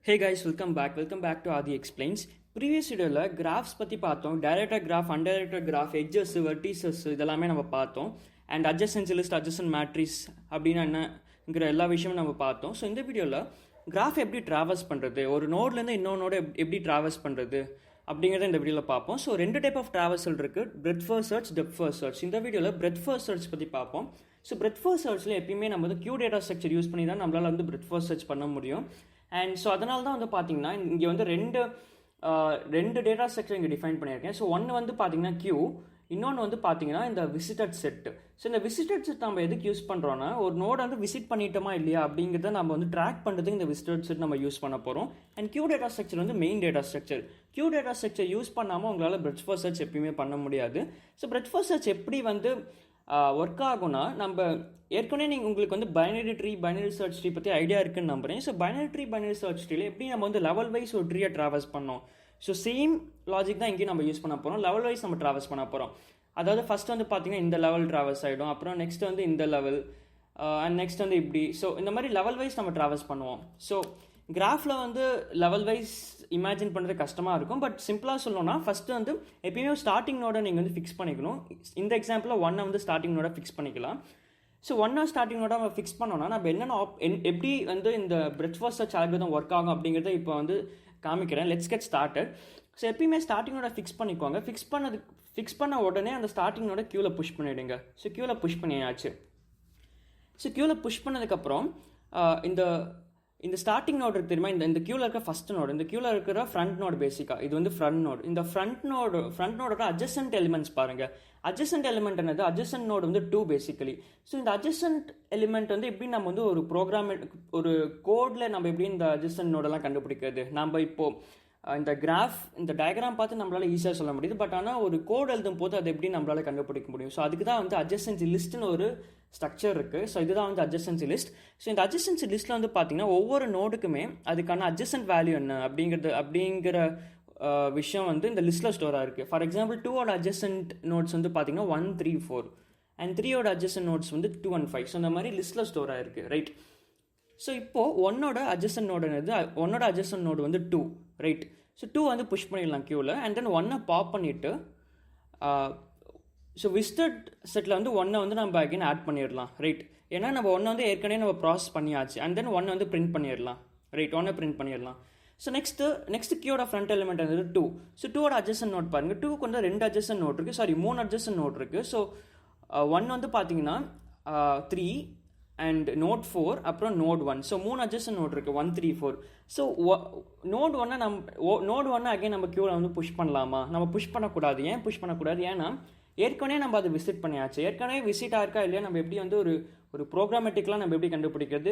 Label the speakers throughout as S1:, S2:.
S1: Hey guys, welcome back to Adi Explains. Previous வீடியோவில் graphs பற்றி பார்த்தோம். Directed graph, undirected graph, edges, vertices இதெல்லாமே நம்ம பார்த்தோம். And adjacency list, adjacent matrix அப்படின்னா என்னங்கிற எல்லா விஷயமும் நம்ம பார்த்தோம். ஸோ இந்த வீடியோவில் கிராஃப் எப்படி ட்ராவல்ஸ் பண்ணுறது, ஒரு நோட்லேருந்து இன்னொரு நோடு எப்படி ட்ராவல்ஸ் பண்ணுறது அப்படிங்கிறத இந்த வீடியோவில் பார்ப்போம். ஸோ ரெண்டு டைப் ஆஃப் ட்ராவல்ஸல் இருக்குது, breadth first search, depth first search. இந்த வீடியோவில் பிரெத் ஃபர்ஸ்ட் சர்ச் பற்றி பார்ப்போம். ஸோ பிரெத் ஃபர்ஸ்ட் சர்ச்சில் எப்பயுமே நம்ம வந்து கியூ டேட்டா ஸ்ட்ரக்சர் யூஸ் பண்ணி தான் நம்மளால் வந்து பிரெத் ஃபர்ஸ்ட் சர்ச் பண்ண முடியும். அண்ட் ஸோ அதனால தான் வந்து பார்த்தீங்கன்னா இங்கே வந்து ரெண்டு டேட்டா ஸ்ட்ரக்சர் இங்கே டிஃபைன் பண்ணியிருக்கேன். ஸோ ஒன்று வந்து பார்த்தீங்கன்னா கியூ, இன்னொன்று வந்து பார்த்தீங்கன்னா இந்த விசிட்டட் செட். ஸோ இந்த விசிட்டட் செட் நம்ம எதுக்கு யூஸ் பண்ணுறோன்னா, ஒரு நோடு வந்து விசிட் பண்ணிட்டோமா இல்லையா அப்படிங்கிறத நம்ம வந்து ட்ராக் பண்ணுறதுக்கு இந்த விசிட்டட் செட் நம்ம யூஸ் பண்ண போகிறோம். அண்ட் கியூ டேட்டா ஸ்ட்ரக்சர் வந்து main data structure. Queue data structure use பண்ணாமல் உங்களால் பிரெத் ஃபர்ஸ்ட் சர்ச் எப்பயுமே பண்ண முடியாது. ஸோ பிரெத் ஃபர்ஸ்ட் சர்ச் எப்படி வந்து ஒர்க் ஆகும்னா, நம்ம ஏற்கனவே உங்களுக்கு வந்து பைனரி சர்ச் ட்ரீ பற்றி ஐடியா இருக்குன்னு நம்புறேன். ஸோ பைனரி சர்ச் ட்ரீல எப்படி நம்ம வந்து லெவல் வைஸ் ஒரு ட்ரீயை ட்ராவல்ஸ் பண்ணோம். ஸோ சேம் லாஜிக் தான் இங்கேயும் நம்ம யூஸ் பண்ண போகிறோம். லெவல் வைஸ் நம்ம ட்ராவல்ஸ் பண்ண போகிறோம். அதாவது ஃபர்ஸ்ட் வந்து பார்த்தீங்கன்னா இந்த லெவல் ட்ராவல்ஸ் ஆகிடும், அப்புறம் நெக்ஸ்ட் வந்து இந்த லெவல், அண்ட் நெக்ஸ்ட் வந்து இப்படி. ஸோ இந்த மாதிரி லெவல் வைஸ் நம்ம ட்ராவல்ஸ் பண்ணுவோம். ஸோ கிராஃபில் வந்து லெவல் வைஸ் இமேஜின் பண்ணுறது கஷ்டமாக இருக்கும். பட் சிம்பிளாக சொல்லணும்னா ஃபஸ்ட்டு வந்து எப்பயுமே ஸ்டார்டிங் நோட நீங்கள் வந்து ஃபிக்ஸ் பண்ணிக்கணும். இந்த எக்ஸாம்பிளில் ஒன்னை வந்து ஸ்டார்டிங் நோட ஃபிக்ஸ் பண்ணிக்கலாம். ஸோ ஒன்னா ஸ்டார்டிங் நோட நம்ம ஃபிக்ஸ் பண்ணோம்னா நம்ம என்னென்ன எப்படி வந்து இந்த breadth first search algorithm work ஆகும் அப்படிங்கிறத இப்போ வந்து காமிக்கிறேன். Let's get started. ஸோ எப்பயுமே ஸ்டார்டிங் நோட ஃபிக்ஸ் பண்ணிக்கோங்க. ஃபிக்ஸ் பண்ண உடனே அந்த ஸ்டார்டிங் நோட கியூவில் புஷ் பண்ணிவிடுங்க. ஸோ கியூவில் புஷ் பண்ணியாச்சு. ஸோ கியூவில் புஷ் பண்ணதுக்கப்புறம் இந்த ஸ்டார்டிங் நோடு இருக்கு தெரியுமா, இந்த கியூவில் இருக்கிற ஃபர்ஸ்ட் நோடு, இந்த கியூவில் இருக்கிற ஃப்ரண்ட் நோடு, பேசிக்காக இது வந்து ஃப்ரண்ட் நோடு. இந்த ஃப்ரண்ட் நோடோட அட்ஜசன்ட் எலிமெண்ட்ஸ் பாருங்க. அட்ஜசன்ட் எலிமெண்ட் என்னது, அட்ஜசன்ட் நோடு வந்து 2 பேசிக்கலி. ஸோ இந்த அட்ஜசன்ட் எலிமெண்ட் வந்து எப்படி நம்ம வந்து ஒரு கோடில் நம்ம எப்படி இந்த அட்ஜசன்ட் நோடெல்லாம் கண்டுபிடிக்கிறது. நம்ம இப்போ இந்த இந்த டயக்ராம் பார்த்து நம்மளால ஈஸியாக சொல்ல முடியுது. பட் ஆனால் ஒரு கோட் எழுதும் போது அது எப்படி நம்மளால கண்டுபிடிக்க முடியும். ஸோ அதுக்கு தான் வந்து அட்ஜசன்சி லிஸ்ட்னு ஒரு ஸ்ட்ரக்சர் இருக்குது. ஸோ இதுதான் வந்து அட்ஜசன்சி லிஸ்ட். ஸோ இந்த அட்ஜசன்சி லிஸ்ட்டில் வந்து பார்த்தீங்கன்னா ஒவ்வொரு நோடுக்குமே அதுக்கான அட்ஜசன்ட் வேல்யூ என்ன அப்படிங்கிற விஷயம் வந்து இந்த லிஸ்ட்டில் ஸ்டோராக இருக்குது. ஃபார் எக்ஸாம்பிள் 2ஓட அட்ஜசன்ட் நோட்ஸ் வந்து பார்த்தீங்கன்னா 1, 3, 4 அண்ட் 3ஓட அட்ஜசன்ட் நோட்ஸ் வந்து 2 and 5. ஸோ இந்த மாதிரி லிஸ்ட்டில் ஸ்டோர் ஆகிருக்கு, ரைட். ஸோ இப்போது ஒன்னோட அட்ஜசன்ட் நோடு வந்து 2, ரைட். ஸோ 2 வந்து புஷ் பண்ணிடலாம் கியூவில். அண்ட் தென் 1 பாப் பண்ணிவிட்டு ஸோ விசிட்டட் செட்டில் வந்து 1 வந்து நம்ம அகைன் ஆட் பண்ணிடலாம், ரைட். ஏன்னா நம்ம 1 வந்து ஏற்கனவே நம்ம ப்ராசஸ் பண்ணியாச்சு. அண்ட் தென் 1 வந்து பிரிண்ட் பண்ணிடலாம், ரைட். 1 பிரிண்ட் பண்ணிடலாம். ஸோ நெக்ஸ்ட் கியூட ஃப்ரண்ட் எலிமெண்ட் வந்து 2. ஸோ 2ஓட அட்ஜசன்ட் நோட் பாருங்கள். 2க்கு வந்து 2 அட்ஜசன்ட் நோட் இருக்குது, 3 அட்ஜசன்ட் நோட் இருக்குது. ஸோ 1 வந்து பார்த்தீங்கன்னா 3 அண்ட் நோட் 4, அப்புறம் நோட் 1. ஸோ 3 அட்ஜசன்ட் நோட் இருக்குது, 1, 3, 4. ஸோ நோட் 1 அகைன் நம்ம கியூவில் வந்து புஷ் பண்ணலாமா? நம்ம புஷ் பண்ணக்கூடாது. ஏன் புஷ் பண்ணக்கூடாது? ஏன்னா ஏற்கனவே நம்ம அதை விசிட் பண்ணியாச்சு. ஏற்கனவே விசிட் ஆயிருக்கா இல்லையா நம்ம எப்படி வந்து ஒரு ப்ரோக்ராமேட்டிக்லாம் நம்ம எப்படி கண்டுபிடிக்கிறது?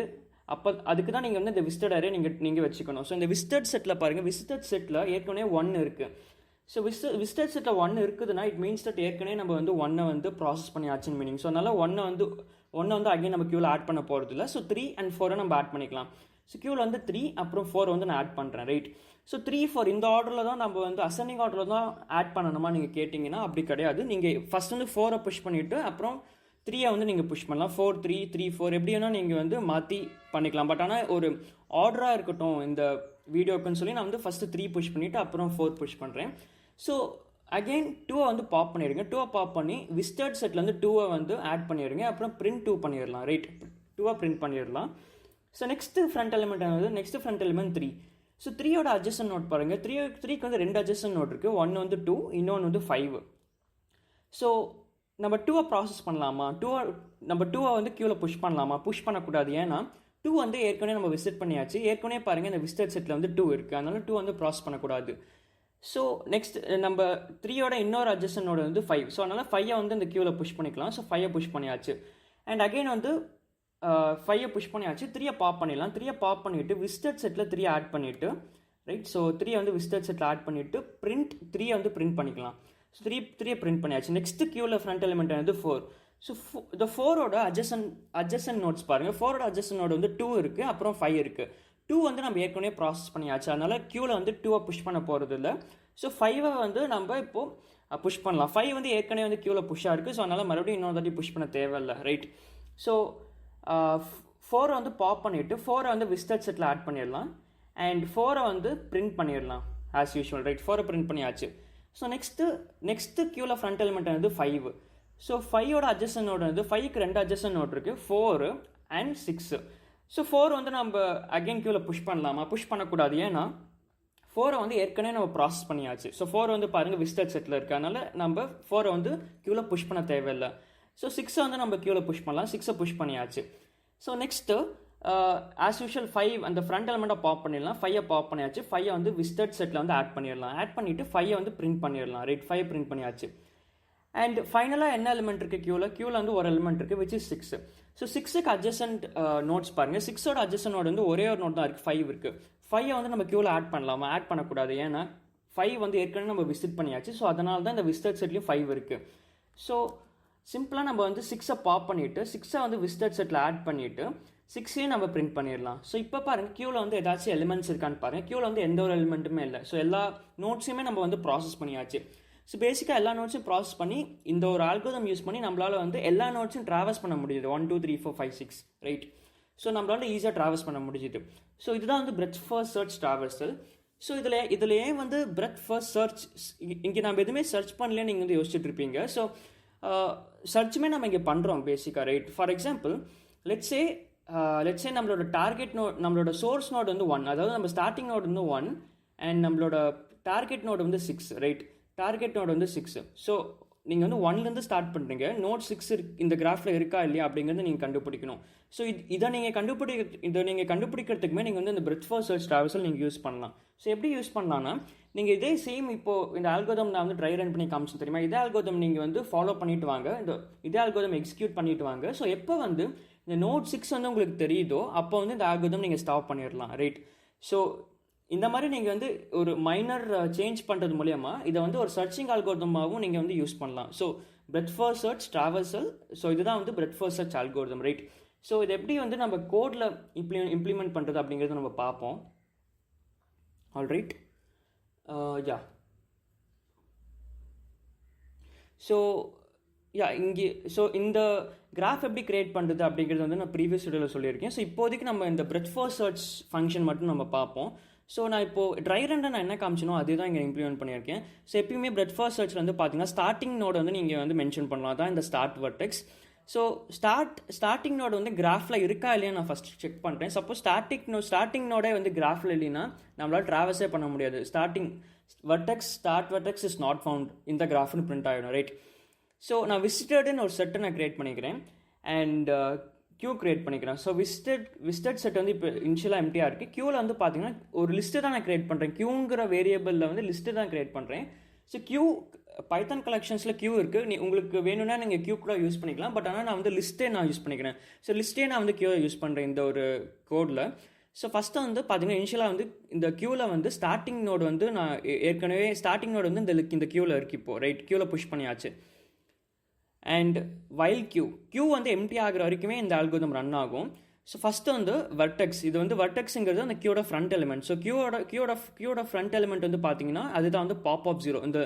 S1: அப்போ அதுக்கு தான் நீங்கள் வந்து இந்த விசிட்டட் அரே நீங்கள் வச்சுக்கணும். ஸோ இந்த விசிட்டட் செட்டில் பாருங்கள், விசிட்டட் செட்டில் ஏற்கனவே 1 இருக்குது. ஸோ விசிட்டட் செட்டில் 1 இருக்குதுன்னா இட் மீன்ஸ் தட் ஏற்கனவே நம்ம வந்து 1 வந்து ப்ராசஸ் பண்ணியாச்சுன்னு மீனிங். ஸோ அதனால் 1 வந்து அகைன் நம்ம கியூவில் ஆட் பண்ண போகிறது இல்லை. ஸோ 3 and 4 நம்ம ஆட் பண்ணிக்கலாம். ஸோ கியூவில் வந்து 3 அப்புறம் 4 வந்து நான் ஆட் பண்ணுறேன், ரைட். ஸோ 3, 4 இந்த ஆர்டரில் தான் நம்ம வந்து அசெண்டிங் ஆர்டரில் தான் ஆட் பண்ணணுமா நீங்கள் கேட்டிங்கன்னா அப்படி கிடையாது. நீங்கள் ஃபஸ்ட் வந்து 4 புஷ் பண்ணிவிட்டு அப்புறம் 3 வந்து நீங்கள் புஷ் பண்ணலாம். 4, 3, 3, 4 எப்படி வேணால் நீங்கள் வந்து மாற்றி பண்ணிக்கலாம். பட் ஆனால் ஒரு ஆர்டராக இருக்கட்டும் இந்த வீடியோக்குன்னு சொல்லி நான் வந்து ஃபஸ்ட்டு 3 புஷ் பண்ணிவிட்டு அப்புறம் 4 புஷ் பண்ணுறேன். ஸோ அகெயின் 2 வந்து பாப் பண்ணிடுங்க. 2 பாப் பண்ணி விசிட்டட் செட்டில் வந்து 2 வந்து ஆட் பண்ணிடுங்க. அப்புறம் பிரிண்ட் 2 பண்ணிடலாம், ரைட். 2 பிரிண்ட் பண்ணிடலாம். So next front element 3. So 3ஓட அட்ஜசன்ட் நோட் பாருங்கள். 3க்கு வந்து 2 அட்ஜசன்ட் நோட் இருக்குது. 1 வந்து 2, இன்னொன்று வந்து 5. ஸோ நம்ம 2 ப்ராசஸ் பண்ணலாமா? நம்ம 2 வந்து கியூவில் புஷ் பண்ணலாமா? புஷ் பண்ணக்கூடாது. ஏன்னா 2 வந்து ஏற்கனவே நம்ம விசிட் பண்ணியாச்சு. ஏற்கனவே பாருங்கள் இந்த விசிட்டட் செட்டில் வந்து 2 இருக்குது. அதனால 2 வந்து ப்ராசஸ் பண்ணக்கூடாது. ஸோ நெக்ஸ்ட் நம்ம 3ஓட இன்னொரு அட்ஜசன்ட் நோடு வந்து 5. ஸோ அதனால் 5 வந்து இந்த கியூவில் புஷ் பண்ணிக்கலாம். ஸோ 5 புஷ் பண்ணியாச்சு. அண்ட் அகைன் வந்து 5 புஷ் பண்ணியாச்சு. 3 பாப் பண்ணிடலாம். 3 பாப் பண்ணிவிட்டு விசிட்டட் செட்டில் 3 ஆட் பண்ணிவிட்டு, ரைட். ஸோ 3 வந்து விசிட்டட் செட்டில் ஆட் பண்ணிவிட்டு பிரிண்ட் 3 வந்து பிரிண்ட் பண்ணிக்கலாம். ஸோ 3 பிரிண்ட் பண்ணியாச்சு. நெக்ஸ்ட் கியூவில் ஃப்ரண்ட் எலிமெண்ட் வந்து 4. ஸோ இந்த 4ஓட அட்ஜசன்ட் நோட்ஸ் பாருங்கள். 4ஓட அட்ஜசன்ட் நோடு வந்து 2 இருக்குது, அப்புறம் 5 இருக்குது. 2 வந்து நம்ம ஏற்கனவே ப்ராசஸ் பண்ணியாச்சு. அதனால் கியூவில் வந்து 2 புஷ் பண்ண போகிறது இல்லை. ஸோ 5 வந்து நம்ம இப்போது புஷ் பண்ணலாம். 5 வந்து ஏற்கனவே வந்து கியூவில் புஷ்ஷாக இருக்குது. ஸோ அதனால் மறுபடியும் இன்னொரு தாட்டி புஷ் பண்ண தேவையில்லை, ரைட். ஸோ 4 வந்து பாப் பண்ணிவிட்டு 4 வந்து விசிட்டட் செட்டில் ஆட் பண்ணிடலாம். அண்ட் 4 வந்து பிரிண்ட் பண்ணிடலாம் ஆஸ் யூஷுவல், ரைட். 4 பிரிண்ட் பண்ணியாச்சு. ஸோ நெக்ஸ்ட்டு க்யூவில் ஃப்ரண்ட் எலிமெண்ட் வந்து 5. ஸோ 5ஓட அட்ஜஸ்டன் நோடு வந்து 5க்கு 2 அட்ஜஸ்டன் நோட் இருக்குது, 4 அண்ட் 6. ஸோ 4 வந்து நம்ம அகைன் க்யூவில் புஷ் பண்ணலாமா? புஷ் பண்ணக்கூடாது. ஏன்னா 4 வந்து ஏற்கனவே நம்ம ப்ராசஸ் பண்ணியாச்சு. ஸோ 4 வந்து பாருங்கள் விசிட்டட் செட்டில் இருக்குது, அதனால் நம்ம 4 வந்து க்யூவில் புஷ் பண்ண தேவையில்லை. ஸோ 6 வந்து நம்ம க்யூவில் புஷ் பண்ணலாம். 6 புஷ் பண்ணியாச்சு. ஸோ நெக்ஸ்ட்டு ஆஸ் யூஷுவல் 5 அந்த ஃப்ரண்ட் எலிமெண்ட்டை பாப் பண்ணிடலாம். 5 பாப் பண்ணியாச்சு. 5 வந்து விசிட்டட் செட்டில் வந்து ஆட் பண்ணிடலாம். ஆட் பண்ணிவிட்டு 5 வந்து பிரிண்ட் பண்ணிடலாம், ரைட். 5 பிரிண்ட் பண்ணியாச்சு. அண்ட் ஃபைனலாக என்ன எலிமெண்ட் இருக்குது க்யூவில் வந்து ஒரு எலிமெண்ட் இருக்குது விச் இஸ் 6. ஸோ 6க்கு அட்ஜஸ்டன்ட் நோட்ஸ் பாருங்கள். 6ஓட அட்ஜஸ்டன்ட் நோட் வந்து ஒரே ஒரு நோட் தான் இருக்குது, 5 இருக்குது. 5 வந்து நம்ம க்யூவில் ஆட் பண்ணலாமா? ஆட் பண்ணக்கூடாது. ஏன்னா 5 வந்து ஏற்கனவே நம்ம விசிட் பண்ணியாச்சு. ஸோ அதனால தான் இந்த விசிட்டட் செட்லேயும் 5 இருக்குது. ஸோ சிம்பிளாக நம்ம வந்து 6 பாப் பண்ணிவிட்டு 6 வந்து விசிட்டட் செட்டில் ஆட் பண்ணிவிட்டு 6ஐயும் நம்ம பிரிண்ட் பண்ணிடலாம். ஸோ இப்போ பாருங்கள் க்யூவில் வந்து ஏதாச்சும் எலிமெண்ட்ஸ் இருக்கான்னு பாருங்கள். க்யூவில் வந்து எந்த ஒரு எலிமெண்ட்டுமே இல்லை. ஸோ எல்லா நோட்ஸையுமே நம்ம வந்து ப்ராசஸ் பண்ணியாச்சு. ஸோ பேசிக்காக எல்லா நோட்ஸையும் ப்ராசஸ் பண்ணி இந்த ஒரு ஆல்கோரிதம் யூஸ் பண்ணி நம்மளால் வந்து எல்லா நோட்ஸும் ட்ராவல்ஸ் பண்ண முடியுது. 1 2 3 4 5 6, ரைட். ஸோ நம்மளால ஈஸியாக ட்ராவல்ஸ் பண்ண முடிஞ்சுது. ஸோ இதுதான் வந்து breadth first search traversal. So இதில் ஏன் வந்து பிரெத் ஃபர்ஸ்ட் சர்ச், இங்கே நம்ம எதுவுமே சர்ச் பண்ணலன்னு நீங்கள் வந்து யோசிச்சுட்டு இருப்பீங்க. ஸோ சர்ச்சுமே நம்ம இங்கே பண்ணுறோம் பேசிக்காக, ரைட். ஃபார் எக்ஸாம்பிள் லெட்ஸே நம்மளோட டார்கெட் நோட், நம்மளோட சோர்ஸ் நோட் வந்து 1, அதாவது நம்ம ஸ்டார்டிங் நோட் வந்து 1 அண்ட் நம்மளோட டார்கெட் நோட் வந்து 6, ரைட். டார்கெட் நோட் வந்து 6. ஸோ நீங்கள் வந்து 1லேருந்து ஸ்டார்ட் பண்ணுறீங்க. நோட் 6 இந்த கிராஃபில் இருக்கா இல்லையா அப்படிங்கிறது நீங்கள் கண்டுபிடிக்கணும். ஸோ இதை நீங்கள் கண்டுபிடிக்கிறதுக்குமே நீங்கள் வந்து இந்த பிரெத் ஃபர்ஸ்ட் சர்ச் ட்ராவல்ஸில் நீங்கள் யூஸ் பண்ணலாம். ஸோ எப்படி யூஸ் பண்ணலாம்னா, நீங்கள் இதே சேம் இப்போது இந்த ஆல்கோரிதம் நான் வந்து ட்ரை ரன் பண்ணி காமிச்சு தெரியுமா, இதே ஆல்கோரிதம் நீங்கள் வந்து ஃபாலோ பண்ணிட்டு வாங்க, இதே ஆல்கோரிதம் எக்ஸிக்யூட் பண்ணிட்டு வாங்க. ஸோ எப்போ வந்து இந்த நோட் 6 வந்து உங்களுக்கு தெரியுதோ அப்போ வந்து இந்த ஆல்கோரிதம் நீங்கள் ஸ்டாப் பண்ணிடலாம், ரைட். ஸோ இந்த மாதிரி நீங்கள் வந்து ஒரு மைனர் சேஞ்ச் பண்ணுறது மூலயமா இதை வந்து ஒரு சர்ச்சிங் ஆல்கோரிதமாகவும் நீங்கள் வந்து யூஸ் பண்ணலாம். So breadth first search traversal, so இதுதான் வந்து breadth first search algorithm, right. So இது எப்படி வந்து நம்ம கோடில் இம்ப்ளிமெண்ட் பண்ணுறது அப்படிங்கிறத நம்ம பார்ப்போம். ஆல்ரைட், யா. ஸோ இந்த கிராஃப் எப்படி கிரியேட் பண்ணுறது அப்படிங்கிறது வந்து நான் ப்ரீவியஸ் வீடியோவில் சொல்லியிருக்கேன். ஸோ இப்போதைக்கு நம்ம இந்த பிரெத் ஃபர்ஸ்ட் சர்ச் ஃபங்க்ஷன் மட்டும் நம்ம பார்ப்போம். ஸோ நான் இப்போது ட்ரை ரன்னில் நான் என்ன காமிச்சனோ அதே தான் இங்கே இம்ப்ளிமெண்ட் பண்ணியிருக்கேன். ஸோ எப்பயுமே பிரெத் ஃபர்ஸ்ட் சர்ச்சில் வந்து பார்த்தீங்கன்னா ஸ்டார்டிங் நோட் வந்து நீங்கள் வந்து மென்ஷன் பண்ணலாம், தான் இந்த start vertex. So starting node வந்து கிராஃபில் இருக்கா இல்லையா நான் ஃபஸ்ட் செக் பண்ணுறேன். சப்போஸ் ஸ்டார்டிங் நோடே வந்து கிராஃபில் இல்லைன்னா நம்மளால் ட்ராவல்ஸே பண்ண முடியாது. Start vertex is not found இந்த கிராஃப்னு பிரிண்ட் ஆகிடும், ரைட். ஸோ நான் விசிட்டட்னு ஒரு செட்டை நான் க்ரியேட் பண்ணிக்கிறேன் அண்ட் க்யூ க்ரியேட் பண்ணிக்கிறேன். ஸோ விசிட்டட் செட் வந்து இப்போ இனிஷியலாக எம்டியாக இருக்குது. க்யூவில் வந்து பார்த்தீங்கன்னா ஒரு லிஸ்ட்டு தான் நான் க்ரியேட் பண்ணுறேன். க்யூங்கிற வேரியபிளில் வந்து லிஸ்ட்டு தான் க்ரியேட் பண்ணுறேன். ஸோ க்யூ பைத்தான் கலெக்ஷன்ஸில் க்யூ இருக்குது. உங்களுக்கு வேணும்னா நீங்கள் க்யூ கூட யூஸ் பண்ணிக்கலாம். பட் ஆனால் நான் வந்து லிஸ்ட்டே நான் யூஸ் பண்ணிக்கிறேன். ஸோ லிஸ்ட்டே நான் வந்து க்யூவை யூஸ் பண்ணுறேன் இந்த ஒரு கோடில். ஸோ ஃபஸ்ட்டு வந்து பார்த்தீங்கன்னா இனிஷியலாக வந்து இந்த க்யூவில் வந்து ஸ்டார்டிங் நோடு வந்து நான் ஏற்கனவே ஸ்டார்டிங் நோடு வந்து இந்த க்யூவில் இருக்குது இப்போது, ரைட். க்யூவில் புஷ் பண்ணியாச்சு. அண்ட் வைல் க்யூ வந்து எம்டி ஆகிற வரைக்குமே இந்த ஆல்கோரிதம் ரன் ஆகும். ஸோ ஃபஸ்ட்டு வந்து வெர்டெக்ஸ், இது வந்து வெர்டெக்ஸுங்கிறது அந்த க்யூவோட ஃப்ரண்ட் எலிமெண்ட். ஸோ க்யூவோட ஃப்ரண்ட் எலிமெண்ட் வந்து பார்த்தீங்கன்னா அதுதான் வந்து பாப் ஆஃப் 0, இந்த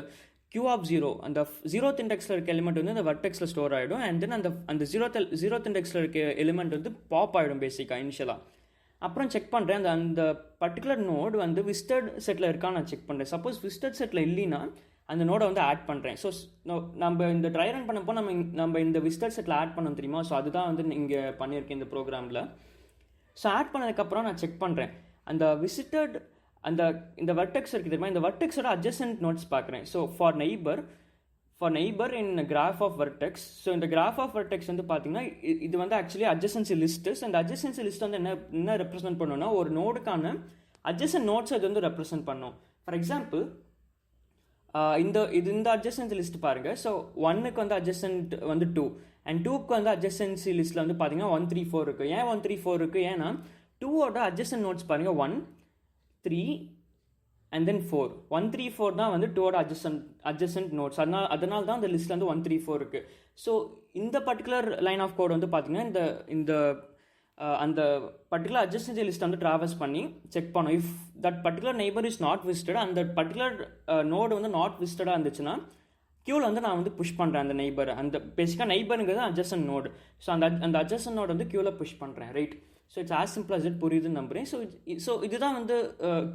S1: க்யூ ஆஃப் 0, அந்த 0th இண்டெக்ஸில் இருக்க எலிமெண்ட் வந்து அந்த வெர்டெக்ஸில் ஸ்டோர் ஆகிடும். அண்ட் தென் அந்த 0th இண்டெக்ஸில் இருக்க எலிமெண்ட் வந்து பாப் ஆகிடும் பேசிக்காக இனிஷியலாக. அப்புறம் செக் பண்ணுறேன் அந்த பர்டிகுலர் நோடு வந்து விசிட்டட் செட்டில் இருக்கான்னு நான் செக் பண்ணுறேன். சப்போஸ் விசிட்டட் செட்டில் இல்லைன்னா அந்த நோடை வந்து ஆட் பண்ணுறேன். ஸோ நம்ம இந்த ட்ரை ரன் பண்ணப்போ நம்ம இந்த விசிட்டட் செட்டில் ஆட் பண்ணோம் தெரியுமா. ஸோ அதுதான் வந்து இங்கே பண்ணியிருக்கேன் இந்த ப்ரோக்ராமில். ஸோ ஆட் பண்ணதுக்கப்புறம் நான் செக் பண்ணுறேன் அந்த விசிட்டட் இந்த வெர்டெக்ஸ் இருக்குது தெரியுமா, இந்த வெர்டெக்ஸோட அட்ஜசன்ட் நோட்ஸ் பார்க்குறேன். So for neighbour in graph of vertex. So இந்த கிராஃப் ஆஃப் வெர்டெக்ஸ் வந்து பார்த்தீங்கன்னா இது வந்து ஆக்சுவலி அட்ஜசன்சி லிஸ்ட்டு. ஸோ இந்த அட்ஜசன்சி லிஸ்ட் வந்து என்ன ரெப்ரசென்ட் பண்ணணும்னா ஒரு நோடுக்கான அட்ஜசன்ட் நோட்ஸ் அது வந்து ரெப்ரசென்ட் பண்ணும். ஃபார் எக்ஸாம்பிள் இந்த அட்ஜசன்சி லிஸ்ட் பாருங்கள். ஸோ 1க்கு வந்து அட்ஜசன்ட் வந்து 2 அண்ட் 2க்கு வந்து அட்ஜசன்சி லிஸ்ட்டில் வந்து பார்த்தீங்கன்னா 1 3 4 இருக்குது. ஏன் 1 3 4 இருக்குது? ஏன்னா 2ஓட அட்ஜசன்ட் நோட்ஸ் பாருங்கள் 1 3 அண்ட் தென் 4. 1 3 4 தான் வந்து 2ஓட அட்ஜசன்ட் நோட்ஸ். அதனால தான் அந்த லிஸ்ட்டில் வந்து 1 3 4 இருக்குது. ஸோ இந்த பர்டிகுலர் லைன் ஆஃப் கோட் வந்து பார்த்தீங்கன்னா இந்த அந்த பர்டிகுலர் அட்ஜசன்சி லிஸ்ட் வந்து ட்ராவல்ஸ் பண்ணி செக் பண்ணும். If that particular neighbour is not visited, அந்த பர்டிகுலர் நோடு வந்து நாட் விசிட்டடாக இருந்துச்சுன்னா க்யூவில் வந்து நான் வந்து புஷ் பண்ணுறேன் அந்த நெய்பர். அந்த பேசிக்காக நெய்பருங்கிறது அட்ஜசன்ட் நோடு. ஸோ அந்த அட்ஜசன்ட் நோடு வந்து க்யூவில் புஷ் பண்ணுறேன், right. So it's as simple as it புரியுதுன்னு நம்புகிறேன். ஸோ இதுதான் வந்து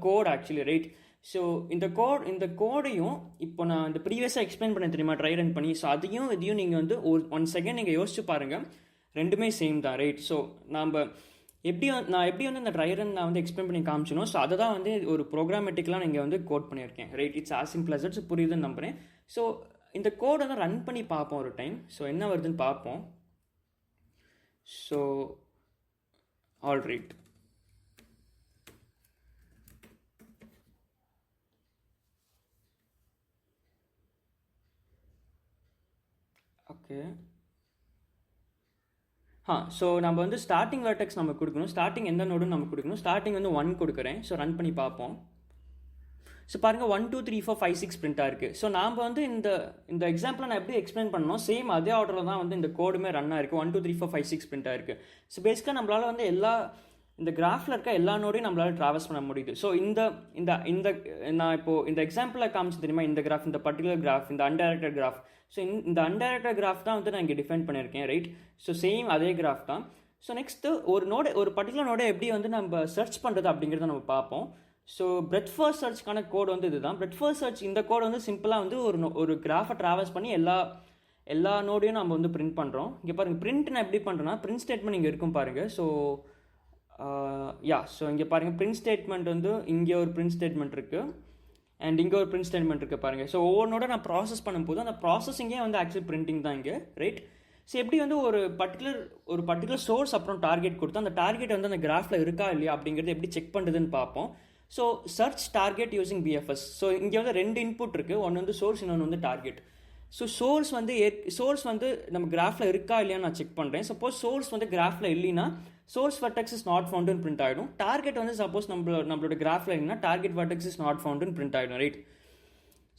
S1: கோட் ஆக்சுவலி, ரைட்? ஸோ இந்த கோடையும் இப்போ நான் இந்த ப்ரீவியஸாக எக்ஸ்பிளைன் பண்ண தெரியுமா, ட்ரை ரன் பண்ணி. ஸோ இதையும் நீங்கள் வந்து ஒரு 1 செகண்ட் நீங்கள் யோசிச்சு பாருங்கள், ரெண்டுமே சேம் தான், ரைட்? ஸோ நான் எப்படி வந்து இந்த ட்ரை ரன் நான் வந்து எக்ஸ்பிளைன் பண்ணி காமிச்சணும். ஸோ அதை தான் வந்து ஒரு ப்ரோக்ராமேட்டிக்கலாக நீங்கள் வந்து கோட் பண்ணியிருக்கேன், right? It's as simple as it புரியுதுன்னு நம்புகிறேன். ஸோ இந்த கோடை வந்து ரன் பண்ணி பார்ப்போம் ஒரு டைம். ஸோ என்ன வருதுன்னு பார்ப்போம். So all right, okay. So நம்ம வந்து ஸ்டார்டிங் வெர்டெக்ஸ் நம்ம கொடுக்கணும். ஸ்டார்டிங் எந்த நோடுன்னு நம்ம கொடுக்கணும். ஸ்டார்டிங் வந்து 1 கொடுக்குறேன். ஸோ ரன் பண்ணி பார்ப்போம். ஸோ பாருங்கள் 1 2 3 4 5 6 பிரிண்டாக இருக்குது. ஸோ நாம் வந்து இந்த எக்ஸாம்பிளை நான் எப்படி எக்ஸ்பிளைன் பண்ணணும், சேம் அதே ஆர்டரில் தான் வந்து இந்த கோடுமே ரன் ஆயிருக்கு. 1 2 3 4 5 6 பிரிண்டாக இருக்குது. ஸோ பேசிக்காக நம்மளால் வந்து இந்த கிராஃபில் இருக்க எல்லா நோடையும் நம்மளால் ட்ராவல்ஸ் பண்ண முடியுது. ஸோ இந்த நான் இப்போது இந்த எக்ஸாம்பிளில் காமிச்சு தெரியுமா, இந்த கிராஃப், இந்த பர்டிகுலர் கிராஃப், இந்த அன்டைரக்டட் கிராஃப். ஸோ இந்த அன்டைரக்டட் கிராஃப் தான் வந்து நான் இங்கே டிஃபைன் பண்ணியிருக்கேன், ரைட்? ஸோ சேம் அதே கிராஃப் தான். ஸோ நெக்ஸ்ட்டு ஒரு பர்டிகுலர் நோடை எப்படி வந்து நம்ம சர்ச் பண்ணுறது அப்படிங்கிறத நம்ம பார்ப்போம். ஸோ பிரெத் ஃபர்ஸ்ட் சர்ச்சுக்கான கோட் வந்து இதுதான். பிரெத் ஃபர்ஸ்ட் சர்ச் இந்த கோட் வந்து சிம்பிளாக வந்து ஒரு கிராஃபை ட்ராவல்ஸ் பண்ணி எல்லா நோடையும் நம்ம வந்து பிரிண்ட் பண்ணுறோம். இங்கே பாருங்கள், பிரிண்ட் நான் எப்படி பண்ணுறேன்னா, பிரிண்ட் ஸ்டேட்மெண்ட் இங்கே இருக்கும் பாருங்கள். ஸோ இங்கே பாருங்கள், பிரிண்ட் ஸ்டேட்மெண்ட் வந்து இங்கே ஒரு பிரிண்ட் ஸ்டேட்மெண்ட் இருக்குது அண்ட் இங்கே ஒரு பிரிண்ட் ஸ்டேட்மெண்ட் இருக்குது பாருங்கள். ஸோ ஒவ்வொன்றோட நான் ப்ராசஸ் பண்ணும்போது அந்த ப்ராசஸிங்கே வந்து ஆக்சுவலி பிரிண்டிங் தான் இங்கே, ரைட்? ஸோ எப்படி வந்து ஒரு பர்டிகுலர் சோர்ஸ் அப்புறம் டார்கெட் கொடுத்து அந்த டார்கெட் வந்து அந்த கிராஃபில் இருக்கா இல்லையா அப்படிங்கிறது எப்படி செக் பண்ணுறதுன்னு பார்ப்போம். So search target using BFS. So இங்கே வந்து 2 இன்புட் இருக்குது, ஒன்று வந்து சோர்ஸ், இன்னொன்று வந்து டார்கெட். ஸோ சோர்ஸ் வந்து நம்ம கிராஃபில் இருக்கா இல்லையான்னு நான் செக் பண்ணுறேன். சப்போஸ் சோர்ஸ் வந்து கிராஃபில் இல்லைன்னா சோர்ஸ் வெர்டெக்ஸ் இஸ் நாட் ஃபவுண்டுன்னு பிரிண்ட் ஆகிடும். டார்கெட் வந்து சப்போஸ் நம்மளோட கிராஃபில் இல்லைன்னா டார்கெட் வெர்டெக்ஸ் இஸ் நாட் ஃபவுண்டுன்னு பிரிண்ட் ஆகிடும், ரைட்?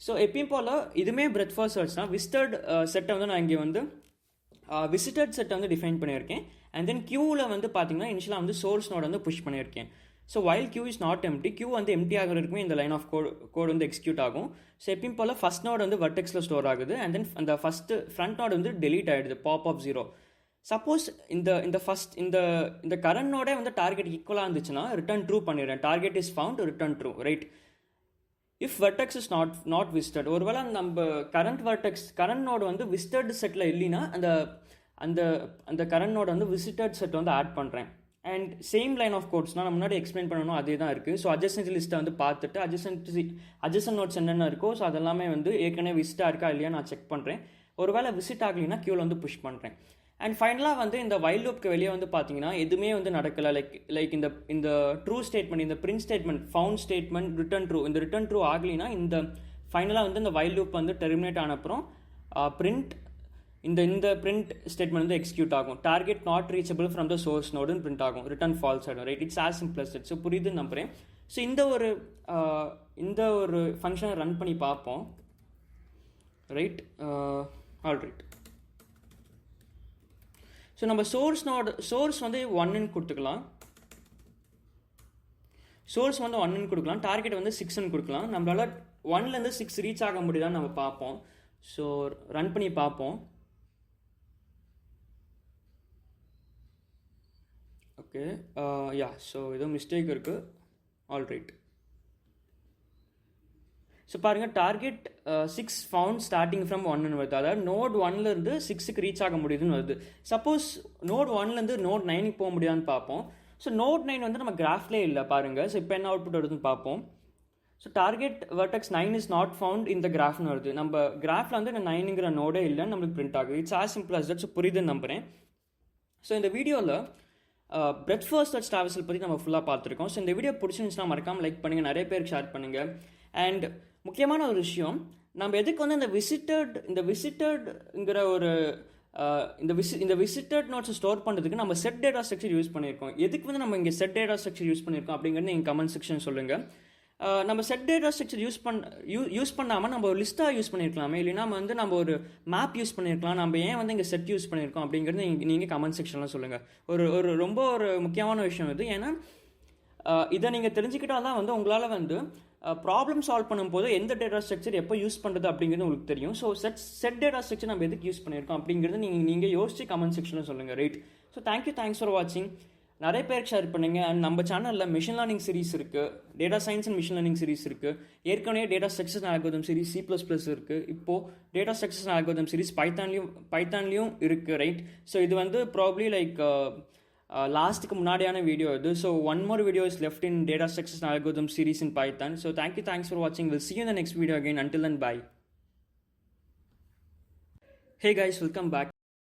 S1: ஸோ எப்பயும் போல் இதுவுமே பிரெத் ஃபர்ஸ்ட் சர்ச் தான். விசிட்டட் செட்டை வந்து நான் இங்கே வந்து விசிட்டட் செட்டை வந்து டிஃபைன் பண்ணியிருக்கேன். அண்ட் தென் கியூவில் வந்து பார்த்தீங்கன்னா இனிஷியலாக வந்து சோர்ஸ் நோட் வந்து புஷ் பண்ணியிருக்கேன். So while queue is not empty, queue வந்து எம்டி ஆகிற இருக்குமே இந்த லைன் ஆஃப் கோட் வந்து எக்ஸிக்யூட் ஆகும். ஸோ எப்பயும் போல் ஃபஸ்ட் நோட் வந்து வெர்டெக்ஸில் ஸ்டோர் ஆகுது அண்ட் தென் அந்த ஃப்ரண்ட் நோட் வந்து டெலீட் ஆகிடுது, பாப் ஆஃப் 0. சப்போஸ் இந்த கரண்ட் நோடே வந்து டார்கெட் ஈக்குவலாக இருந்துச்சுன்னா ரிட்டர்ன் ட்ரூ பண்ணிடுறேன். Target is found, return true, right? If vertex is not visited, ஒருவேளை நம்ம கரண்ட் நோடு வந்து விசிட்டட் செட்டில் இல்லைன்னா அந்த கரண்ட் நோட் வந்து விசிட்டட் செட் வந்து ஆட் பண்ணுறேன். அண்ட் சேம் லைன் ஆஃப் கோட்ஸ்னால் நான் முன்னாடி எக்ஸ்பிளைன் பண்ணணும் அதே தான் இருக்குது. ஸோ அட்ஜசன்சி லிஸ்ட்டை வந்து பார்த்துட்டு அட்ஜசன் நோட்ஸ் என்னென்ன இருக்கோ ஸோ அதெல்லாமே வந்து ஏற்கனவே விசிட்டாக இருக்கா இல்லையா நான் செக் பண்ணுறேன். ஒருவேளை விசிட் ஆகலைன்னா கியூவில் வந்து புஷ் பண்ணுறேன். அண்ட் ஃபைனலாக வந்து இந்த வைல் லூப்க்கு வெளியே வந்து பார்த்தீங்கன்னா எதுவுமே வந்து நடக்கலை. லைக் இந்த ட்ரூ ஸ்டேட்மெண்ட், இந்த print statement, found statement, return true, இந்த ரிட்டர்ன் ட்ரூ ஆகலைன்னா இந்த ஃபைனலாக வந்து இந்த வைல் லூப் வந்து டெர்மினேட் ஆன அப்புறம் இந்த பிரிண்ட் ஸ்டேட்மெண்ட் வந்து எக்ஸிக்யூட் ஆகும். Target not reachable from the source நோடுன்னு பிரிண்ட் ஆகும், ரிட்டர்ன் ஃபால்ஸ் ஆகிடும், right? It's as simple as it. So புரியுதுன்னு நம்புகிறேன். ஸோ இந்த ஒரு ஃபங்க்ஷனை ரன் பண்ணி பார்ப்போம், ரைட்? All right. ஸோ நம்ம சோர்ஸ் வந்து 1ன்னு கொடுத்துக்கலாம். சோர்ஸ் வந்து 1ன்னு கொடுக்கலாம், டார்கெட் வந்து 6ன்னு கொடுக்கலாம். நம்மளால் 1லேருந்து 6 ரீச் ஆக முடியுதான்னு நம்ம பார்ப்போம். ஸோ ரன் பண்ணி பார்ப்போம். ஓகே, ஸோ ஏதோ மிஸ்டேக் இருக்குது. All right. ஸோ பாருங்கள், டார்கெட் 6 ஃபவுண்ட் ஸ்டார்டிங் ஃப்ரம் 1ன்னு வருது. அதாவது நோட் 1லேருந்து 6க்கு ரீச் ஆக முடியுதுன்னு வருது. சப்போஸ் நோட் 1லேருந்து நோட் 9க்கு போக முடியாதுன்னு பார்ப்போம். ஸோ நோட் 9 வந்து நம்ம கிராஃப்லேயே இல்லை பாருங்கள். ஸோ இப்போ என்ன அவுட்புட் வருதுன்னு பார்ப்போம். So target vertex 9 is not found இந்த கிராஃப்னு வருது. நம்ம கிராஃபில் வந்து இந்த 9ங்கிற நோடே இல்லைன்னு நம்மளுக்கு பிரிண்ட் ஆகுது. It's as simple as that. So புரியுதுன்னு நம்புகிறேன். ஸோ இந்த வீடியோவில் பிரெத் ஃபர்ஸ்ட் சர்ச் ட்ராவல்ஸை பற்றி நம்ம ஃபுல்லாக பார்த்துருக்கோம். ஸோ இந்த வீடியோ பிடிச்சிருந்துச்சுன்னா மறக்காமல் லைக் பண்ணுங்கள், நிறைய பேருக்கு ஷேர் பண்ணுங்கள். அண்ட் முக்கியமான ஒரு விஷயம், நம்ம எதுக்கு வந்து இந்த விசிட்டட்ங்கிற ஒரு இந்த விசிட்டட் நோட்ஸை ஸ்டோர் பண்ணுறதுக்கு நம்ம செட் டேட்டா ஸ்ட்ரக்சர் யூஸ் பண்ணியிருக்கோம். எதுக்கு வந்து நம்ம இங்கே செட் டேட்டா ஸ்ட்ரக்சர் யூஸ் பண்ணியிருக்கோம் அப்படிங்கிறது நீங்கள் கமெண்ட் செக்ஷன் சொல்லுங்கள். நம்ம செட் டேட்டா ஸ்ட்ரக்சர் யூஸ் பண்ணாமல் நம்ம ஒரு லிஸ்ட்டாக யூஸ் பண்ணியிருக்கலாமே, இல்லைனா வந்து நம்ம ஒரு மேப் யூஸ் பண்ணியிருக்கலாம். நம்ம ஏன் வந்து இங்கே செட் யூஸ் பண்ணியிருக்கோம் அப்படிங்கிறது நீங்கள் கமெண்ட் செக்ஷனில் சொல்லுங்கள். ரொம்ப முக்கியமான விஷயம் இது. ஏன்னா இதை நீங்கள் தெரிஞ்சுக்கிட்டால் தான் வந்து உங்களால் வந்து ப்ராப்ளம் சால்வ் பண்ணும்போது எந்த டேட்டா ஸ்ட்ரக்சர் எப்போ யூஸ் பண்ணுறது அப்படிங்கிறது உங்களுக்கு தெரியும். ஸோ செட் டேட்டா ஸ்ட்ரக்சர் நம்ம எதுக்கு யூஸ் பண்ணியிருக்கோம் அப்படிங்கிறது நீங்கள் யோசிச்சு கமெண்ட் செக்ஷனில் சொல்லுங்கள், ரைட்? ஸோ தேங்க்ஸ் ஃபார் வாட்சிங். நிறைய பேருக்கு ஷேர் பண்ணுங்க. அண்ட் நம்ம சேனலில் மிஷின் லேர்னிங் சீரிஸ் இருக்குது, data science and machine learning series இருக்குது, ஏற்கனவே data structures and algorithm series C++ இருக்குது, இப்போது data structures and algorithm series பைத்தான்லேயும் இருக்குது, ரைட்? ஸோ இது வந்து ப்ராப்ளி லைக் லாஸ்ட்டுக்கு முன்னாடியான வீடியோ இது. So one more video is left in data structures and algorithm series in Python. So thanks for வாட்சிங். Will see you in the next video again. Until then, bye. Hey guys, welcome back.